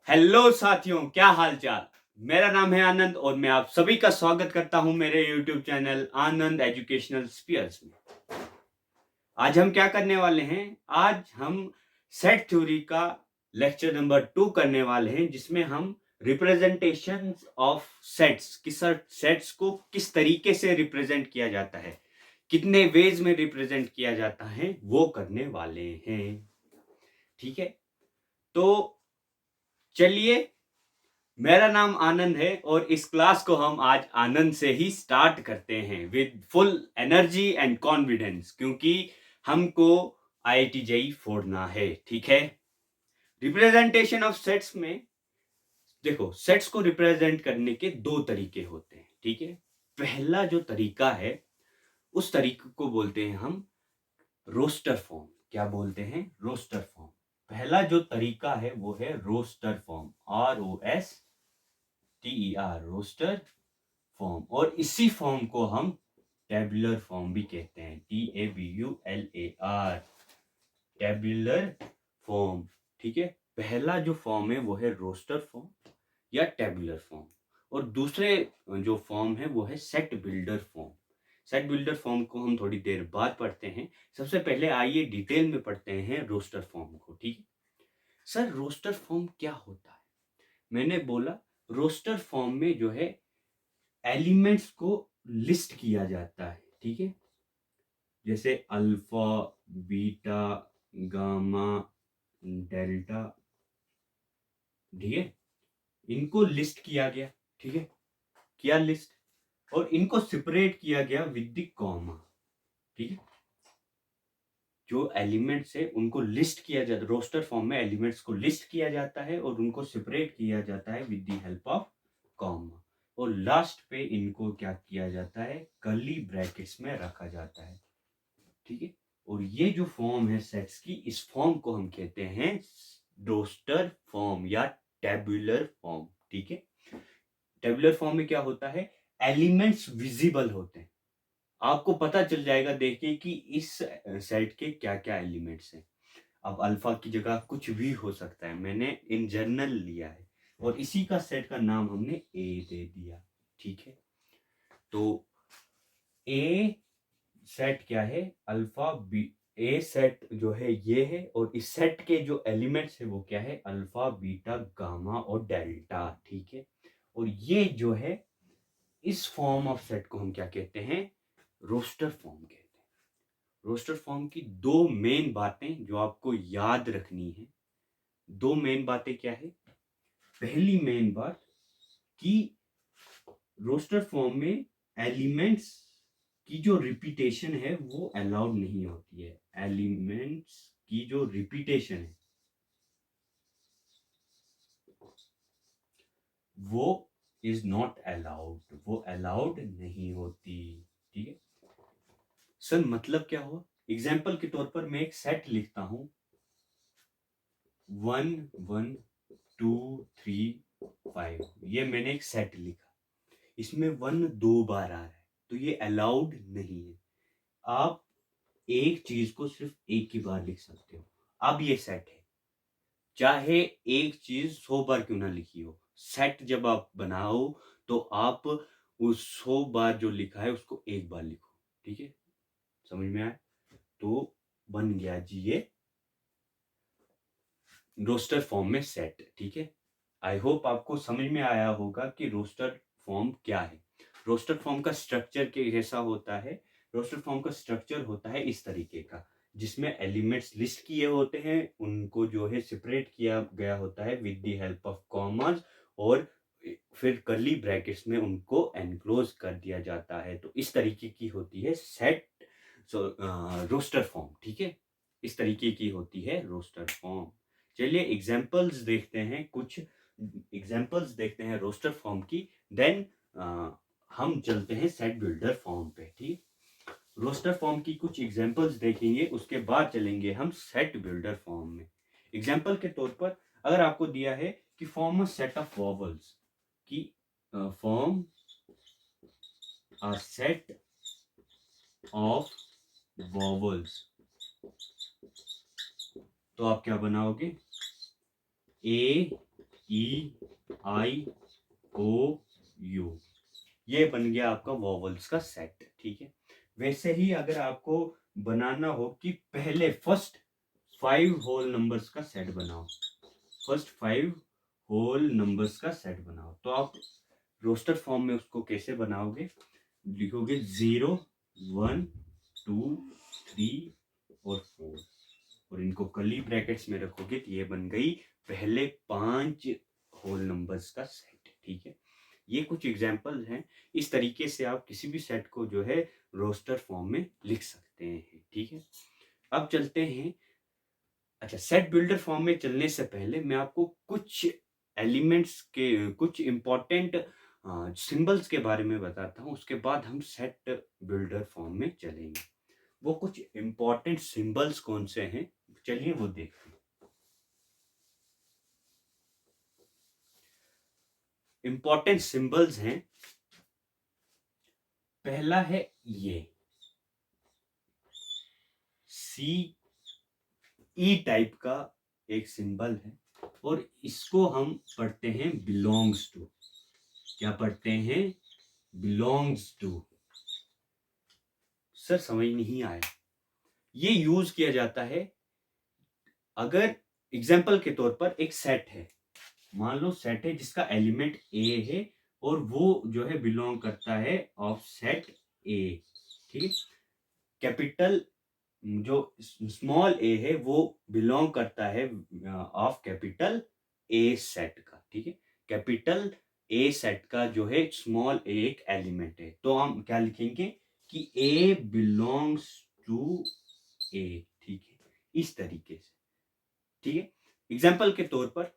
Hello साथियों, क्या हाल चाल। मेरा नाम है आनंद और मैं आप सभी का स्वागत करता हूं मेरे YouTube चैनल आनंद एजुकेशनल स्पीयर्स में। आज हम क्या करने वाले हैं? आज हम सेट थ्योरी का लेक्चर नंबर 2 करने वाले हैं, जिसमें हम रिप्रेजेंटेशन ऑफ सेट्स कि सेट्स को किस तरीके से रिप्रेजेंट किया जाता है, कितने वेज में रिप्रेजेंट किया जाता है, वो करने वाले हैं। ठीक है, तो चलिए, मेरा नाम आनंद है और इस क्लास को हम आज आनंद से ही स्टार्ट करते हैं with full energy and confidence, क्योंकि हमको आईआईटी जेईई फोड़ना है। ठीक है, रिप्रेजेंटेशन ऑफ सेट्स में देखो, सेट्स को रिप्रेजेंट करने के दो तरीके होते हैं। ठीक है, पहला जो तरीका है उस तरीके को बोलते हैं हम रोस्टर फॉर्म। क्या बोलते हैं? Roster form. पहला जो तरीका है वो है roster form, ROSTER, roster form. और इसी फॉर्म को हम टेबुलर फॉर्म भी कहते हैं, TABULAR, टेबुलर फॉर्म। ठीक है, पहला जो फॉर्म है वो है रोस्टर फॉर्म या टेबुलर फॉर्म, और दूसरे जो फॉर्म है वो है set builder form. Set builder form को हम थोड़ी देर बाद पढ़ते हैं। सबसे पहले आइए डिटेल में पढ़ते हैं रोस्टर फॉर्म को। ठीक है सर, रोस्टर फॉर्म क्या होता है? मैंने बोला, रोस्टर फॉर्म में जो है एलिमेंट्स को लिस्ट किया जाता है। ठीक है, जैसे अल्फा, बीटा, गामा, डेल्टा। ठीक है, इनको लिस्ट किया गया। ठीक है, किया लिस्ट, और इनको सेपरेट किया गया विद द कॉमा। ठीक है, जो एलिमेंट्स है उनको लिस्ट किया जाता है, रोस्टर फॉर्म में एलिमेंट्स को लिस्ट किया जाता है और उनको सेपरेट किया जाता है with the help of comma. और लास्ट पे इनको क्या किया जाता है? कर्ली ब्रैकेट्स में रखा जाता है। ठीक है, और ये जो फॉर्म है सेट्स की, इस फॉर्म को हम कहते हैं रोस्टर फॉर्म या टेबुलर फॉर्म। ठीक है, टेबुलर फॉर्म में क्या होता है? एलिमेंट्स विजिबल होते हैं, आपको पता चल जाएगा देखिए कि इस सेट के क्या क्या एलिमेंट्स हैं। अब अल्फा की जगह कुछ भी हो सकता है, मैंने इन जनरल लिया है और इसी का सेट का नाम हमने ए दे दिया। ठीक है, तो ए सेट क्या है? Alpha B. ए सेट जो है ये है, और इस सेट के जो एलिमेंट्स है वो क्या है? अल्फा, बीटा, गामा और डेल्टा। ठीक है, और ये जो है इस फॉर्म ऑफ सेट को हम क्या कहते हैं? रोस्टर फॉर्म कहते हैं। रोस्टर फॉर्म की दो मेन बातें जो आपको याद रखनी है। दो मेन बातें क्या है? पहली मेन बात कि रोस्टर फॉर्म में एलिमेंट्स की जो रिपीटेशन है वो अलाउड नहीं होती है। एलिमेंट्स की जो रिपीटेशन है वो इज नॉट अलाउड, वो अलाउड नहीं होती। ठीक है सर, मतलब क्या हुआ? एग्जाम्पल के तौर पर मैं एक सेट लिखता हूं, 1 1 2 3 5। ये मैंने एक सेट लिखा, इसमें 1 दो बार आ रहा है, तो ये अलाउड नहीं है। आप एक चीज को सिर्फ एक ही बार लिख सकते हो। अब ये सेट है, चाहे एक चीज 100 बार क्यों ना लिखी हो, सेट जब आप बनाओ तो आप उस 100 बार जो लिखा है उसको एक बार लिखो। ठीक है, समझ में आया? तो बन गया जी ये रोस्टर फॉर्म में सेट। ठीक है, आई होप आपको समझ में आया होगा कि रोस्टर फॉर्म क्या है। रोस्टर फॉर्म का स्ट्रक्चर के जैसा होता है। रोस्टर फॉर्म का स्ट्रक्चर होता है इस तरीके का, जिसमें एलिमेंट्स लिस्ट किए होते हैं, उनको जो है सेपरेट किया गया होता है with the help of commas, और फिर कर्ली ब्रैकेट्स में उनको एनक्लोज कर दिया जाता है। तो इस तरीके की होती है सेट रोस्टर फॉर्म। ठीक है, इस तरीके की होती है रोस्टर फॉर्म। चलिए एग्जांपल्स देखते हैं, कुछ एग्जांपल्स देखते हैं रोस्टर फॉर्म की, देन हम चलते हैं सेट बिल्डर फॉर्म पे। ठीक, रोस्टर फॉर्म की कुछ एग्जांपल्स देखेंगे, उसके बाद चलेंगे हम सेट बिल्डर फॉर्म में। एग्जांपल के तौर पर अगर आपको दिया है कि form a set of vowels, कि form a set of vowels, तो आप क्या बनाओगे? ए E-I-O-U, ये बन गया आपका वॉवल्स का सेट। ठीक है, वैसे ही अगर आपको बनाना हो कि पहले फर्स्ट 5 होल नंबर्स का सेट बनाओ, फर्स्ट 5 होल नंबर्स का सेट बनाओ, तो आप रोस्टर फॉर्म में उसको कैसे बनाओगे? लिखोगे 0, 1, 2, 3 और 4, और इनको कर्ली ब्रैकेट्स में रखोगे तो ये बन गई पहले 5 होल नंबर्स का सेट। ठीक है, ये कुछ एग्जांपल हैं। इस तरीके से आप किसी भी सेट को जो है रोस्टर फॉर्म में लिख सकते हैं। ठीक है, अब चलते हैं। अच्छा, सेट बिल्डर फॉर्म में चलने से पहले मैं आपको कुछ एलिमेंट्स के, कुछ इंपॉर्टेंट सिंबल्स के बारे में बताता हूँ, उसके बाद हम सेट बिल्डर फॉर्म में चलेंगे। वो कुछ इंपॉर्टेंट सिंबल्स कौन से हैं, चलिए वो देखते हैं। इंपॉर्टेंट सिंबल्स हैं, पहला है ये सी ई टाइप का एक सिंबल है, और इसको हम पढ़ते हैं बिलोंग्स टू। क्या पढ़ते हैं? Belongs to. सर समझ नहीं आया। ये यूज किया जाता है अगर एग्जाम्पल के तौर पर एक सेट है, मान लो सेट है जिसका एलिमेंट ए है, और वो जो है बिलोंग करता है ऑफ सेट ए। ठीक है, कैपिटल जो स्मॉल ए है वो बिलोंग करता है ऑफ कैपिटल ए सेट का। ठीक है, कैपिटल ए सेट का जो है स्मॉल ए एक एलिमेंट है, तो हम क्या लिखेंगे कि ए बिलोंग्स टू ए। ठीक है, इस तरीके से। ठीक है, एग्जाम्पल के तौर पर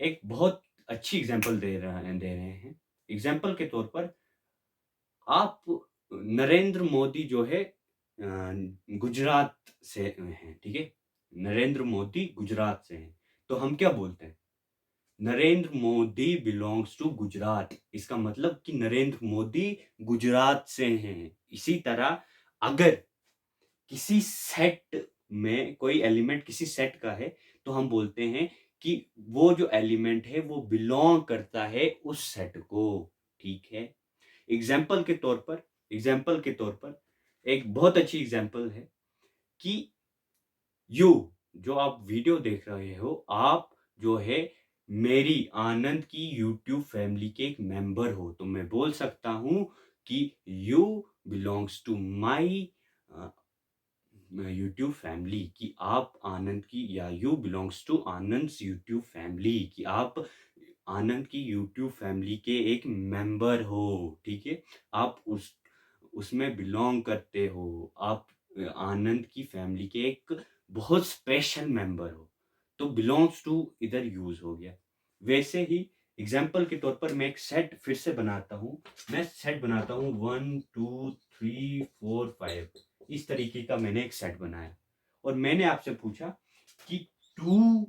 एक बहुत अच्छी एग्जाम्पल दे रहे हैं। एग्जाम्पल के तौर पर आप नरेंद्र मोदी जो है गुजरात से हैं। ठीक है, नरेंद्र मोदी गुजरात से हैं, तो हम क्या बोलते हैं? Narendra Modi belongs to Gujarat. इसका मतलब कि नरेंद्र मोदी गुजरात से हैं। इसी तरह अगर किसी सेट में कोई एलिमेंट किसी सेट का है, तो हम बोलते हैं कि वो जो एलिमेंट है वो बिलोंग करता है उस सेट को। ठीक है, एग्जाम्पल के तौर पर, एग्जाम्पल के तौर पर एक बहुत अच्छी एग्जाम्पल है कि यू जो आप वीडियो देख रहे हो, आप जो है मेरी आनंद की यूट्यूब फैमिली के एक मेंबर हो, तो मैं बोल सकता हूं कि you belongs to my YouTube family, कि आप आनंद की, या you belongs to Anand YouTube family, कि आप आनंद की यूट्यूब फैमिली के एक मेंबर हो। ठीक है, आप उसमें बिलोंग करते हो, आप आनंद की फैमिली के एक बहुत स्पेशल मेंबर हो, तो बिलोंग्स टू इधर यूज हो गया। वैसे ही एग्जाम्पल के तौर पर मैं एक सेट फिर से बनाता हूँ। मैं सेट बनाता हूँ 1 2 3 4 5, इस तरीके का मैंने एक सेट बनाया, और मैंने आपसे पूछा कि टू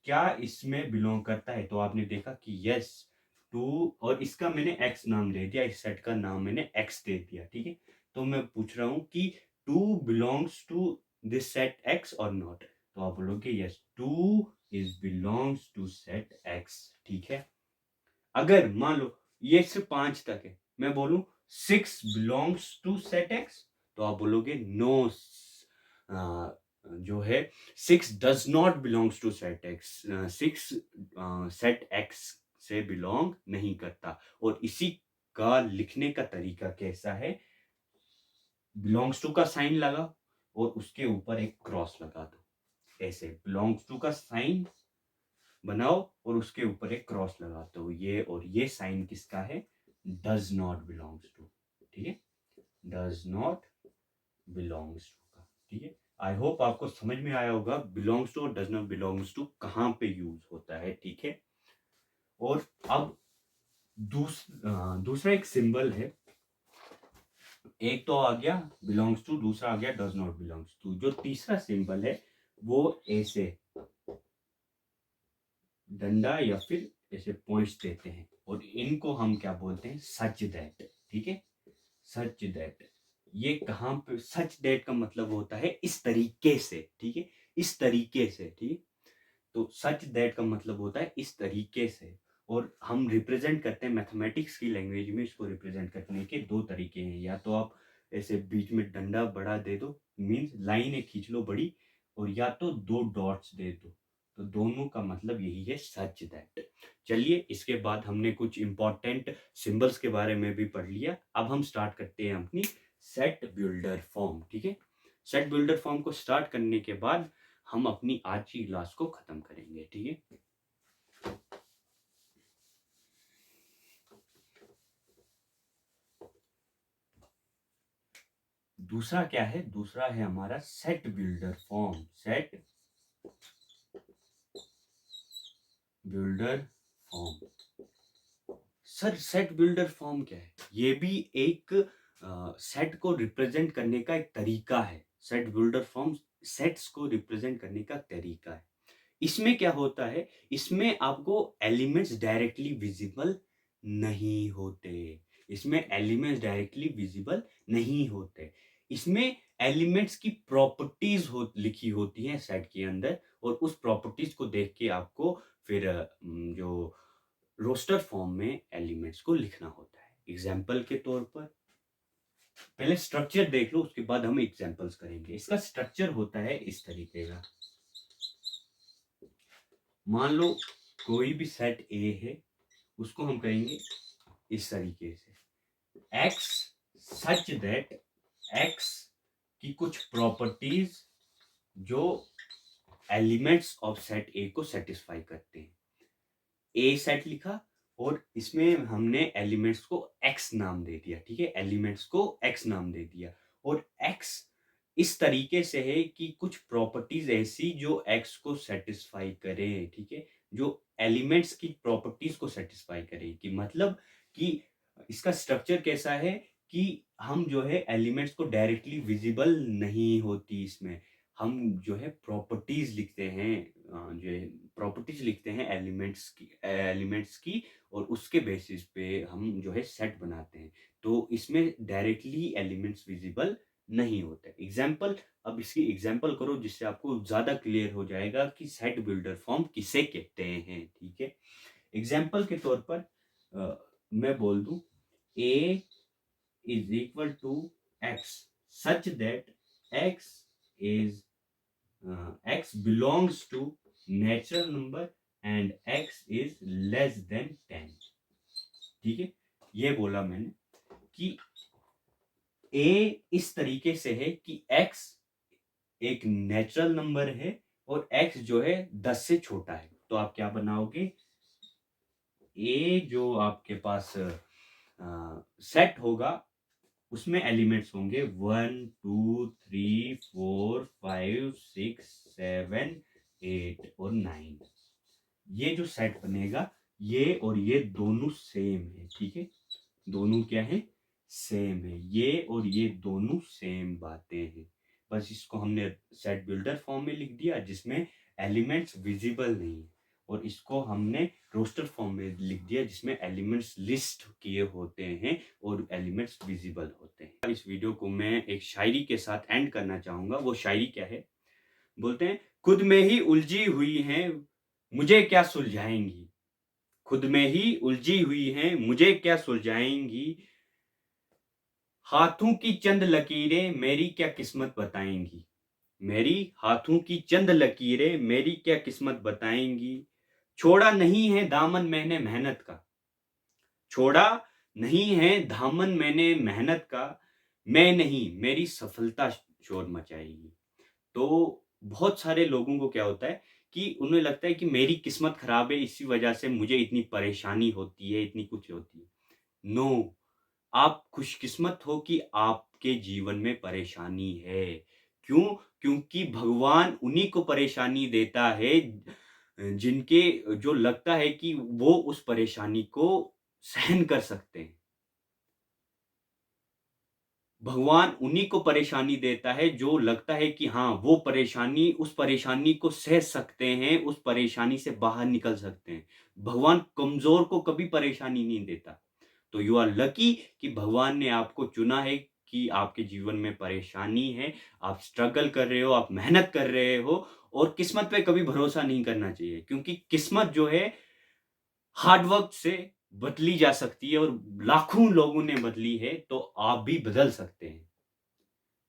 क्या इसमें बिलोंग करता है, तो आपने देखा कि यस टू, और इसका मैंने एक्स नाम दे दिया, इस सेट का नाम मैंने एक्स दे दिया। ठीक है, तो मैं पूछ रहा हूं कि two belongs to this set X और नॉट, तो आप बोलोगे yes two is belongs to set X. ठीक है, अगर मान लो ये सिर्फ 5 तक है, मैं बोलूं 6 बिलोंग्स टू सेट एक्स, तो आप बोलोगे नो, जो है 6 does not belongs to set X, 6 set X से बिलोंग नहीं करता। और इसी का लिखने का तरीका कैसा है? बिलोंग्स टू का साइन लगा और उसके ऊपर एक क्रॉस लगा दो, ऐसे बिलोंग्स टू का साइन बनाओ और उसके ऊपर एक क्रॉस लगा दो, ये और ये साइन किसका है? Does not belongs to. ठीक है, डज नॉट बिलोंग्स टू का। ठीक है, आई होप आपको समझ में आया होगा बिलोंग्स टू और डज नॉट बिलोंग्स टू कहाँ पे यूज होता है। ठीक है, और अब दूसरा एक सिंबल है, एक तो आ गया बिलोंग्स टू, दूसरा आ गया डज नॉट बिलोंग्स टू। जो तीसरा सिंबल है वो ऐसे डंडा या फिर ऐसे पॉइंट्स देते हैं, और इनको हम क्या बोलते हैं? Such that. ठीक है, सच दैट। ये कहां पे सच दैट का मतलब होता है? इस तरीके से। ठीक है, इस तरीके से। ठीक है, तो सच दैट का मतलब होता है इस तरीके से। और हम रिप्रेजेंट करते हैं मैथमेटिक्स की लैंग्वेज में, इसको रिप्रेजेंट करने के दो तरीके हैं। या तो आप ऐसे बीच में डंडा बड़ा दे दो, मीन्स लाइन एक खींच लो बड़ी, और या तो दो डॉट्स दे दो, तो दोनों का मतलब यही है सच दैट। चलिए, इसके बाद हमने कुछ इंपॉर्टेंट सिंबल्स के बारे में भी पढ़ लिया। अब हम स्टार्ट करते हैं अपनी सेट बिल्डर फॉर्म। ठीक है, सेट बिल्डर फॉर्म को स्टार्ट करने के बाद हम अपनी आज की क्लास को खत्म करेंगे। ठीक है, दूसरा क्या है? दूसरा है हमारा set builder form. Set builder form. Sir, set builder form क्या है? ये भी एक सेट को रिप्रेजेंट करने का एक तरीका है। सेट बिल्डर फॉर्म सेट्स को रिप्रेजेंट करने का तरीका है। इसमें क्या होता है? इसमें आपको एलिमेंट्स डायरेक्टली विजिबल नहीं होते। इसमें एलिमेंट्स डायरेक्टली विजिबल नहीं होते। इसमें एलिमेंट्स की प्रॉपर्टीज लिखी होती हैं सेट के अंदर, और उस प्रॉपर्टीज को देख के आपको फिर जो रोस्टर फॉर्म में एलिमेंट्स को लिखना होता है। एग्जाम्पल के तौर पर पहले स्ट्रक्चर देख लो, उसके बाद हम एग्जाम्पल्स करेंगे। इसका स्ट्रक्चर होता है इस तरीके का। मान लो कोई भी सेट ए है, उसको हम कहेंगे इस तरीके से एक्स सच दैट एक्स की कुछ प्रॉपर्टीज जो एलिमेंट्स ऑफ सेट ए को सेटिस्फाई करते हैं। ए सेट लिखा और इसमें हमने एलिमेंट्स को एक्स नाम दे दिया। ठीक है, एलिमेंट्स को एक्स नाम दे दिया, और एक्स इस तरीके से है कि कुछ प्रॉपर्टीज ऐसी जो एक्स को सेटिस्फाई करे। ठीक है, जो एलिमेंट्स की प्रॉपर्टीज को सेटिस्फाई करे, कि मतलब कि इसका स्ट्रक्चर कैसा है कि हम जो है एलिमेंट्स को डायरेक्टली विजिबल नहीं होती, इसमें हम जो है प्रॉपर्टीज लिखते हैं, जो है प्रॉपर्टीज लिखते हैं एलिमेंट्स की, और उसके बेसिस पे हम जो है सेट बनाते हैं। तो इसमें डायरेक्टली एलिमेंट्स विजिबल नहीं होते। एग्जाम्पल, अब इसकी एग्जाम्पल करो जिससे आपको ज्यादा क्लियर हो जाएगा कि सेट बिल्डर फॉर्म किसे कहते हैं। ठीक है, एग्जाम्पल के तौर पर मैं बोल दूं a is equal to x such that x is x belongs to natural number and x is less than 10। ठीक है, ये बोला मैंने कि a इस तरीके से है कि x एक नेचुरल नंबर है और x जो है 10 से छोटा है। तो आप क्या बनाओगे? a जो आपके पास सेट होगा उसमें एलिमेंट्स होंगे 1 2 3 4 5 6 7 8 और 9। ये जो सेट बनेगा, ये और ये दोनों सेम है। ठीक है, दोनों क्या है? सेम है। ये और ये दोनों सेम बातें हैं, बस इसको हमने सेट बिल्डर फॉर्म में लिख दिया जिसमें एलिमेंट्स विजिबल नहीं है, और इसको हमने रोस्टर फॉर्म में लिख दिया जिसमें एलिमेंट्स लिस्ट किए होते हैं और एलिमेंट्स विजिबल होते हैं। इस वीडियो को मैं एक शायरी के साथ एंड करना चाहूंगा। वो शायरी क्या है? बोलते हैं, खुद में ही उलझी हुई हैं मुझे क्या सुलझाएंगी। खुद में ही उलझी हुई हैं मुझे क्या सुलझाएंगी। हाथों की चंद लकीरें मेरी क्या किस्मत बताएंगी। मेरी हाथों की चंद लकीरें मेरी क्या किस्मत बताएंगी। छोड़ा नहीं है दामन मैंने मेहनत का। छोड़ा नहीं है दामन मैंने मेहनत का। मैं नहीं मेरी सफलता शोर मचाएगी। तो बहुत सारे लोगों को क्या होता है कि उन्हें लगता है कि मेरी किस्मत खराब है, इसी वजह से मुझे इतनी परेशानी होती है, इतनी कुछ होती है। नो, आप खुशकिस्मत हो कि आपके जीवन में परेशानी है। क्यों? क्योंकि भगवान उन्हीं को परेशानी देता है जिनके जो लगता है कि वो उस परेशानी को सहन कर सकते हैं। भगवान उन्हीं को परेशानी देता है जो लगता है कि हाँ, वो परेशानी उस परेशानी को सह सकते हैं, उस परेशानी से बाहर निकल सकते हैं। भगवान कमजोर को कभी परेशानी नहीं देता। तो यू आर लकी कि भगवान ने आपको चुना है की आपके जीवन में परेशानी है, आप स्ट्रगल कर रहे हो, आप मेहनत कर रहे हो और किस्मत पे कभी भरोसा नहीं करना चाहिए क्योंकि किस्मत जो है हार्ड वर्क से बदली जा सकती है और लाखों लोगों ने बदली है, तो आप भी बदल सकते हैं।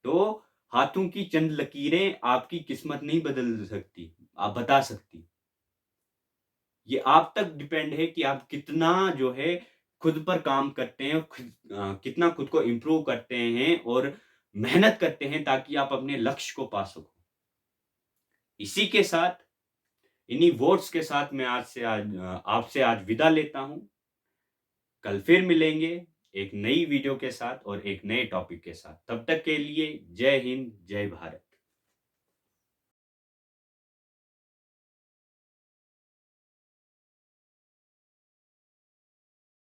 तो हाथों की चंद लकीरें आपकी किस्मत नहीं बदल सकती, आप बता सकती। ये आप तक डिपेंड है कि आप कितना जो है खुद पर काम करते हैं और कितना खुद को इम्प्रूव करते हैं और मेहनत करते हैं ताकि आप अपने लक्ष्य को पा सको। इसी के साथ, इन्हीं वर्ड्स के साथ मैं आपसे आज विदा लेता हूँ। कल फिर मिलेंगे एक नई वीडियो के साथ और एक नए टॉपिक के साथ। तब तक के लिए जय हिंद, जय भारत।